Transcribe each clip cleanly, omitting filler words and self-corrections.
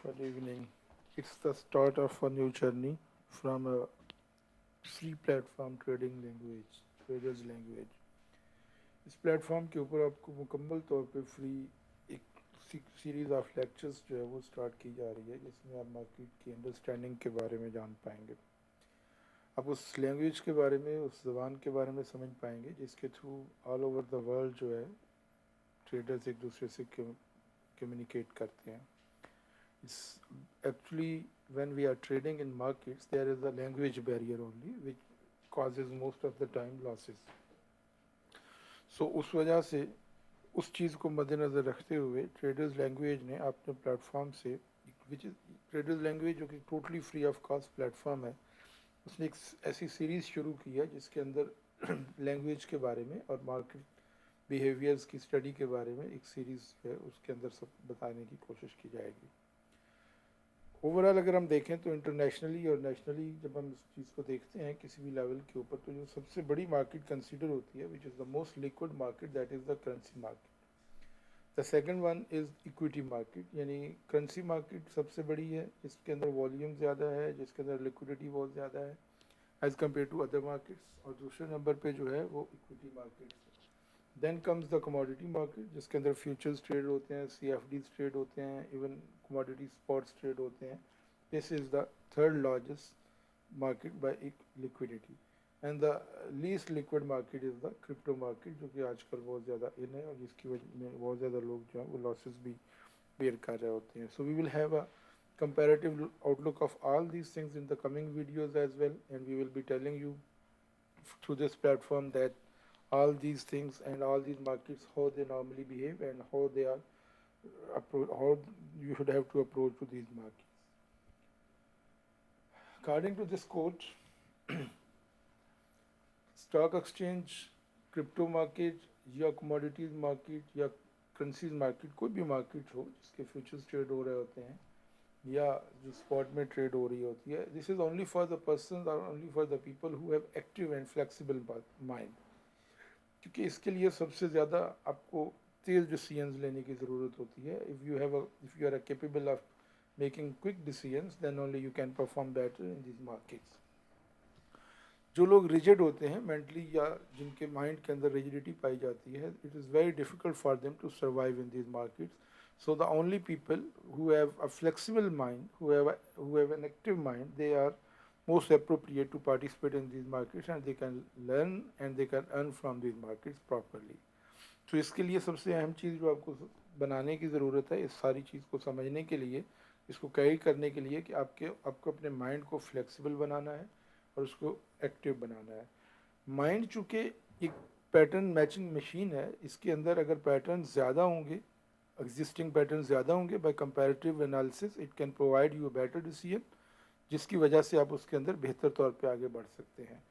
Good evening. It's the start of a new journey from a free platform trading language traders language. इस platform के ऊपर आपको मुकम्मल तौर पे फ्री एक सीरीज़ ऑफ लेक्चर्स जो है वो स्टार्ट की जा रही है, जिसमें आप मार्केट की अंडरस्टैंडिंग के बारे में जान पाएंगे। आप उस लैंग्वेज के बारे में, उस ज़बान के बारे में समझ पाएंगे जिसके through all over the world जो है ट्रेडर्स एक दूसरे से कम्युनिकेट करते हैं। It's actually when we are trading in markets, there is a language barrier only, which causes most of the time losses. So उस वजह से उस चीज़ को मद्देनज़र रखते हुए ट्रेडर्स लैंग्वेज ने अपने प्लेटफॉर्म से, विच इज़ ट्रेडर्स लैंग्वेज जो कि totally free of cost platform है, उसने एक ऐसी सीरीज़ शुरू की है जिसके अंदर लैंग्वेज के बारे में और मार्केट बिहेवियर्स की स्टडी के बारे में एक सीरीज़ है, उसके अंदर सब बताने की कोशिश की जाएगी। ओवरऑल अगर हम देखें तो इंटरनेशनली और नेशनली जब हम इस चीज़ को देखते हैं किसी भी लेवल के ऊपर, तो जो सबसे बड़ी मार्केट कंसीडर होती है, which is the most liquid market, that is the currency market. The second one is equity market, यानी करेंसी मार्केट सबसे बड़ी है, जिसके अंदर वॉल्यूम ज़्यादा है, जिसके अंदर लिक्विडिटी बहुत ज़्यादा है as compare to other markets. और दूसरे नंबर पर जो है वो equity market. Then comes the commodity market, जिसके अंदर फ्यूचर्स ट्रेड होते हैं, CFDs ट्रेड होते हैं, इवन कमोडिटी स्पॉट्स ट्रेड होते हैं। This is the third largest market by liquidity. And the least liquid market is the crypto market, जो कि आजकल बहुत ज़्यादा इन है और जिसकी वजह में बहुत ज़्यादा लोग जो हैं वो लॉसेस भी बेयर कर रहे होते हैं। So we will have a comparative outlook of all these things in the coming videos as well, and we will be telling you through this platform that all these things and all these markets, how they normally behave and how they are how you should have to approach to these markets. According to this quote, stock exchange, crypto market या commodities market या currencies market, कोई भी market हो जिसके futures trade हो रहे होते हैं या जो स्पॉट में ट्रेड हो रही होती है, this is only for the person और only for the people who have active and flexible mind. क्योंकि इसके लिए सबसे ज़्यादा आपको तेज़ डिसीजंस लेने की ज़रूरत होती है। If you are capable of making quick decisions, then only you can perform better in this markets. जो लोग रिजिड होते हैं मेंटली या जिनके माइंड के अंदर रिजिडिटी पाई जाती है, it is very difficult for them to survive in this markets. So the only people who have a flexible mind, who have an active mind, they are most appropriate to participate in these markets, and they can learn and they can earn from these markets properly. तो इसके लिए सबसे अहम चीज़ जो आपको बनाने की ज़रूरत है, इस सारी चीज़ को समझने के लिए, इसको कैरी करने के लिए, कि आपको अपने माइंड को फ्लेक्सिबल बनाना है और उसको एक्टिव बनाना है। माइंड चूँकि एक पैटर्न मैचिंग मशीन है, इसके अंदर अगर पैटर्न ज़्यादा होंगे, एग्जिस्टिंग पैटर्न ज़्यादा होंगे, by comparative analysis it can provide you a better decision, जिसकी वजह से आप उसके अंदर बेहतर तौर पे आगे बढ़ सकते हैं।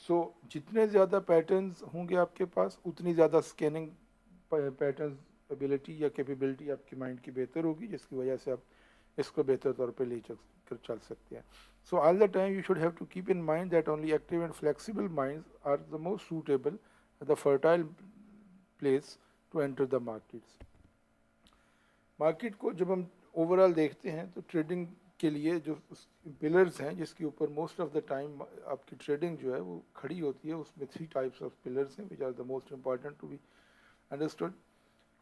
सो जितने ज़्यादा पैटर्न्स होंगे आपके पास, उतनी ज़्यादा स्कैनिंग पैटर्न एबिलिटी या कैपेबिलिटी आपकी माइंड की बेहतर होगी, जिसकी वजह से आप इसको बेहतर तौर पे ले चल सकते हैं। So all the time you should have to keep in mind that only active and flexible minds are the most suitable, the fertile place to enter the markets. Market को जब हम ओवरऑल देखते हैं तो ट्रेडिंग के लिए जो pillars हैं जिसके ऊपर मोस्ट ऑफ द टाइम आपकी ट्रेडिंग जो है वो खड़ी होती है, उसमें 3 टाइप्स ऑफ पिलर्स हैं which are the most important to be understood.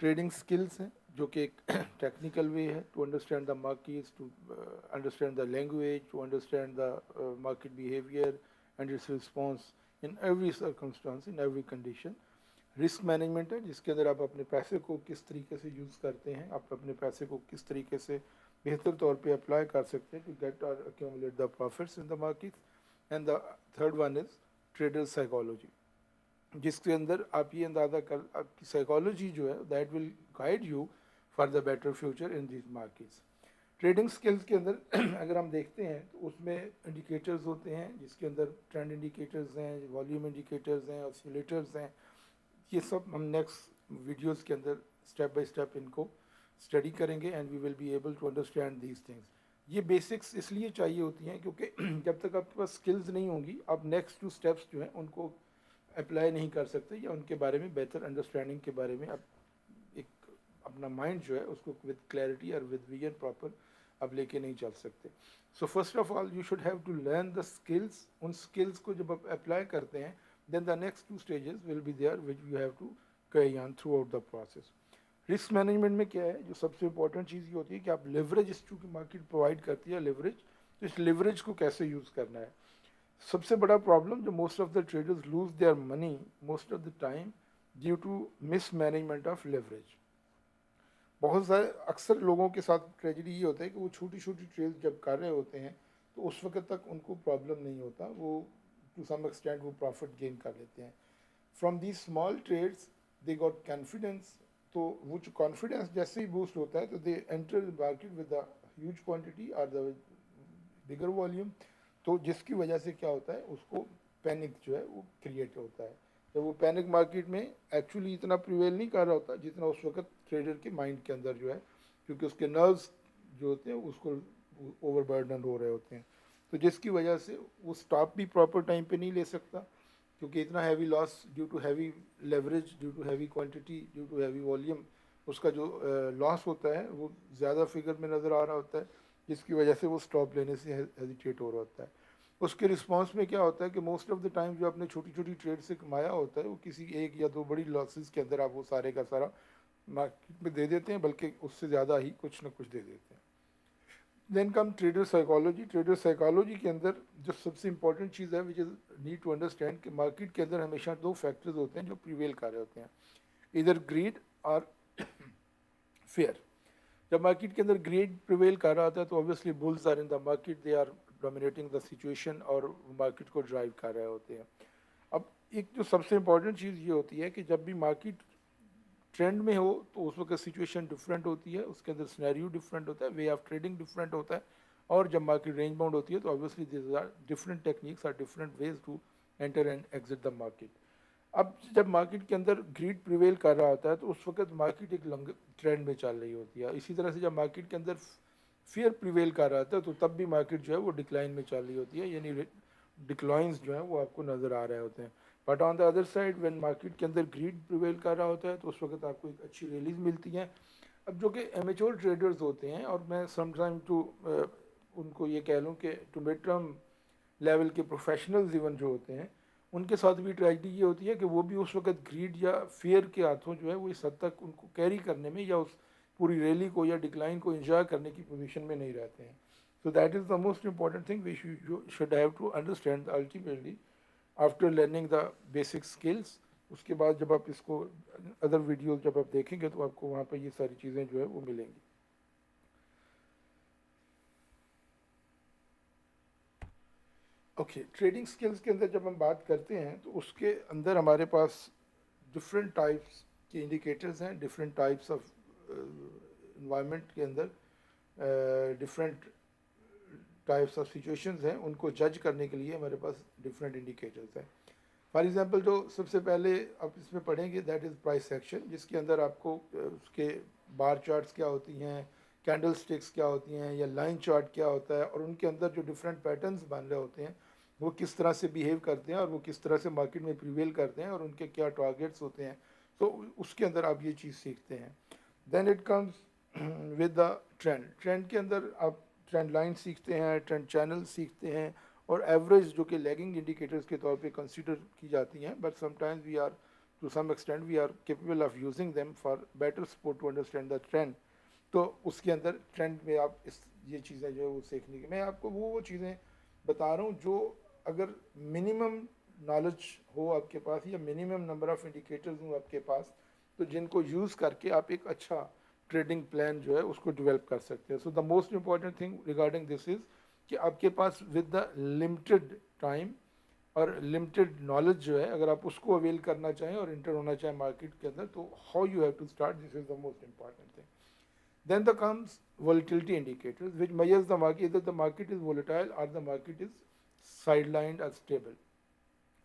Trading skills हैं, जो कि एक टेक्निकल वे है to understand the markets, to understand the language, to understand the market behaviour and its response in every circumstance, in every condition. Risk management है, जिसके अंदर आप अपने पैसे को किस तरीके से यूज़ करते हैं, आप अपने पैसे को किस तरीके से बेहतर तौर पे अप्लाई कर सकते हैं टू गेट और accumulate the profits in the market. And the third one is trader psychology, जिसके अंदर आप ये अंदाज़ा कर, आपकी साइकोलॉजी जो है that will guide you for the better future in this markets. Trading skills के अंदर अगर हम देखते हैं तो उसमें इंडिकेटर्स होते हैं, जिसके अंदर ट्रेंड इंडिकेटर्स हैं, वॉल्यूम इंडिकेटर्स हैं, ऑसिलेटर्स हैं। ये सब हम नेक्स्ट वीडियोस के अंदर स्टेप बाय स्टेप इनको स्टडी करेंगे and we will be able to understand these things. ये बेसिक्स इसलिए चाहिए होती हैं क्योंकि जब तक आपके पास स्किल्स नहीं होंगी, आप नेक्स्ट 2 स्टेप्स जो हैं उनको अप्लाई नहीं कर सकते, या उनके बारे में बेहतर अंडरस्टैंडिंग के बारे में आप एक अपना माइंड जो है उसको विद क्लैरिटी और विद विजन प्रॉपर आप लेके नहीं चल सकते. So first of all you should have to learn the skills. उन स्किल्स को जब आप अप्लाई करते हैं then the next 2 stages will be there which you have to carry on throughout the process. Risk management में क्या है, जो सबसे इंपॉर्टेंट चीज़ ये होती है कि आप लेवरेज, इस चूँकि मार्केट प्रोवाइड करती है लेवरेज, तो इस लेवरेज को कैसे यूज़ करना है. सबसे बड़ा प्रॉब्लम जो most of the traders lose their money most of the time due to mismanagement of leverage. बहुत सारे अक्सर लोगों के साथ ट्रेजेडी ये होता है कि वो छोटी छोटी ट्रेड जब कर रहे होते हैं तो उस वक्त तक उनको प्रॉब्लम नहीं होता, वो टू सम एक्सटेंट वो प्रॉफिट गेन कर लेते हैं. From these small trades they got confidence. तो वो जो कॉन्फिडेंस जैसे ही बूस्ट होता है तो they enter the market with the huge quantity और द बिगर वॉल्यूम. तो जिसकी वजह से क्या होता है, उसको पैनिक जो है वो क्रिएट होता है. तो वो पैनिक मार्केट में एक्चुअली इतना प्रिवेल नहीं कर रहा होता जितना उस वक्त ट्रेडर के माइंड के अंदर जो है, क्योंकि उसके नर्व्स जो होते हैं उसको ओवरबर्डन हो रहे होते हैं. तो जिसकी वजह से वो स्टॉप भी प्रॉपर टाइम पे नहीं ले सकता, क्योंकि इतना heavy loss due to heavy leverage, due to heavy quantity, due to heavy volume, उसका जो लॉस होता है वो ज़्यादा फिगर में नज़र आ रहा होता है, जिसकी वजह से वो स्टॉप लेने से हेजिटेट हो रहा होता है. उसके रिस्पांस में क्या होता है कि मोस्ट ऑफ द टाइम जो आपने छोटी छोटी ट्रेड से कमाया होता है वो किसी एक या दो बड़ी लॉसेस के अंदर आप वो सारे का सारा मार्केट में दे देते हैं, बल्कि उससे ज़्यादा ही कुछ ना कुछ दे देते हैं. Then come trader psychology. Trader psychology के अंदर जो सबसे इंपॉर्टेंट चीज़ है which is need to understand कि मार्केट के अंदर हमेशा 2 फैक्टर्स होते हैं जो प्रिवेल कर रहे होते हैं, इधर ग्रीड और फेयर. जब मार्केट के अंदर ग्रीड प्रिवेल कर रहा होता है तो obviously bulls are in the market, they are dominating the situation और मार्केट को ड्राइव कर रहे होते हैं. अब एक जो सबसे इंपॉर्टेंट चीज़ ये होती है कि जब भी मार्केट ट्रेंड में हो तो उस वक्त सिचुएशन डिफरेंट होती है, उसके अंदर सिनेरियो डिफरेंट होता है, वे ऑफ ट्रेडिंग डिफरेंट होता है. और जब मार्केट रेंज बाउंड होती है तो obviously this are different techniques, are different ways to enter and exit the market. अब जब मार्केट के अंदर ग्रीड प्रिवेल कर रहा होता है तो उस वक्त मार्केट एक लंग ट्रेंड में चल रही होती है. इसी तरह से जब मार्केट के अंदर फियर प्रिवेल कर रहा था तो तब भी मार्केट जो है वो डिक्लाइन में चल रही होती है, यानी डिक्लाइंस जो है वो आपको नज़र आ रहे होते हैं. But on the other side when market के अंदर ग्रीड प्रिवेल कर रहा होता है तो उस वक्त आपको एक अच्छी रिलीज मिलती है. अब जो कि एमेच्योर ट्रेडर्स होते हैं, और मैं समटाइम टू उनको ये कह लूँ कि टू मिड टर्म लेवल के प्रोफेशनल्स इवन जो होते हैं, उनके साथ भी ट्रेजेडी ये होती है कि वो भी उस वक्त ग्रीड या फियर के हाथों जो है वो इस हद तक उनको कैरी करने में या उस पूरी रैली को या डिक्लाइन को एंजॉय करने की पोजीशन में नहीं रहते हैं. So that is the most important thing we should have to understand ultimately after learning the basic skills. उसके बाद जब आप इसको अदर वीडियोस जब आप देखेंगे तो आपको वहाँ पर ये सारी चीज़ें जो है वो मिलेंगी. ओके, ट्रेडिंग स्किल्स के अंदर जब हम बात करते हैं तो उसके अंदर हमारे पास डिफरेंट टाइप्स के इंडिकेटर्स हैं, डिफरेंट टाइप्स ऑफ इन्वायरमेंट के अंदर डिफरेंट टाइप्स ऑफ सिचुएशंस हैं, उनको जज करने के लिए हमारे पास डिफरेंट इंडिकेटर्स हैं. फॉर एग्जांपल जो सबसे पहले आप इसमें पढ़ेंगे दैट इज़ प्राइस एक्शन, जिसके अंदर आपको उसके बार चार्ट्स क्या होती हैं, कैंडल स्टिक्स क्या होती हैं, या लाइन चार्ट क्या होता है, और उनके अंदर जो डिफरेंट पैटर्न्स बन रहे होते हैं वो किस तरह से बिहेव करते हैं और वो किस तरह से मार्केट में प्रिवेल करते हैं और उनके क्या टारगेट्स होते हैं. तो उसके अंदर आप ये चीज़ सीखते हैं. Then it comes with the trend. Trend के अंदर आप ट्रेंड लाइन सीखते हैं, ट्रेंड चैनल सीखते हैं, और एवरेज जो कि लैगिंग इंडिकेटर्स के तौर पे कंसीडर की जाती हैं, but sometimes we are to some extent we are capable of using them for better support to understand the trend. तो उसके अंदर ट्रेंड में आप इस ये चीज़ें जो है वो सीखने की, मैं आपको वो चीज़ें बता रहा हूँ जो अगर मिनिमम नॉलेज हो आपके पास या मिनिमम नंबर ऑफ़ इंडिकेटर्स हों आपके पास, तो जिनको यूज़ करके आप एक अच्छा ट्रेडिंग प्लान जो है उसको डेवलप कर सकते हैं. So the most important thing regarding this is कि आपके पास विद द लिमिटेड टाइम और लिमिटेड नॉलेज जो है, अगर आप उसको अवेल करना चाहें और इंटर होना चाहें मार्केट के अंदर, तो how you have to start, this is the most important thing. Then there comes volatility indicators, which measures the market either the market is volatile or the market is sidelined or stable.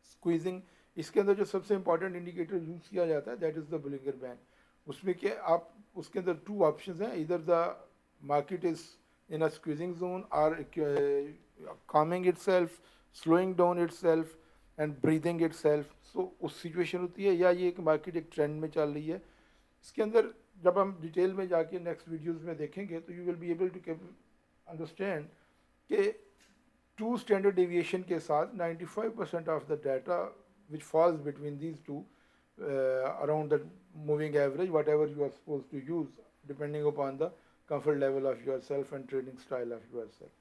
Squeezing, इसके अंदर जो सबसे important indicator use किया जाता है that is the Bollinger band. उसमें क्या आप उसके अंदर 2 ऑप्शंस हैं, इधर the market is in a squeezing zone और calming itself, slowing down itself and breathing itself. So उस सिचुएशन होती है, या ये एक मार्केट एक ट्रेंड में चल रही है. इसके अंदर जब हम डिटेल में जाके नेक्स्ट वीडियोस में देखेंगे तो you will be able to understand कि two standard deviation के साथ 95% of the data which falls between these two around the moving average, whatever you are supposed to use depending upon the comfort level of yourself and trading style of yourself.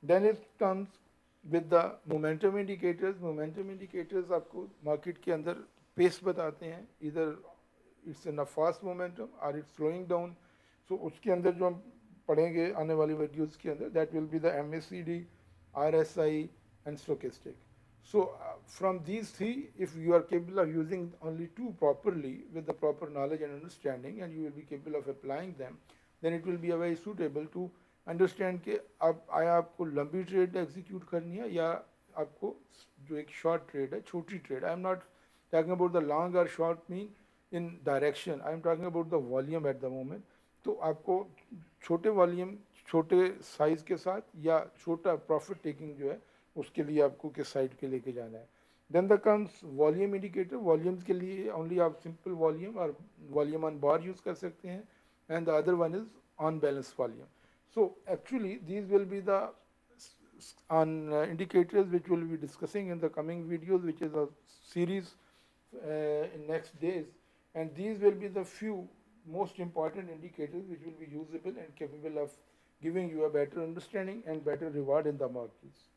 Then it comes with the momentum indicators. Momentum indicators आपको market के अंदर pace बताते हैं, either it's in a fast momentum or it's slowing down. So उसके अंदर जो हम पढ़ेंगे आने वाली वीडियोस के अंदर, that will be the MACD, RSI and stochastic. So from these three, if you are capable of using only two properly with the proper knowledge and understanding, and you will be capable of applying them, then it will be a very suitable to understand कि अब आया आपको लंबी trade execute करनी है या आपको जो एक शॉर्ट ट्रेड है, छोटी trade. I am not talking about the long और short mean in direction, I am talking about the volume at the moment. तो आपको छोटे वॉल्यूम छोटे साइज़ के साथ या छोटा प्रॉफिट टेकिंग जो है उसके लिए आपको किस साइड के लेके जाना है. Then the comes volume indicator. Volumes के लिए ओनली आप सिंपल वॉल्यूम और वॉल्यूम ऑन बार यूज़ कर सकते हैं, and the other one is on balance volume. So actually these will be the indicators which we'll be discussing in the coming videos, which is a series in next days, and these will be the few most important indicators which will be usable and capable of giving you a better understanding and better reward in the markets.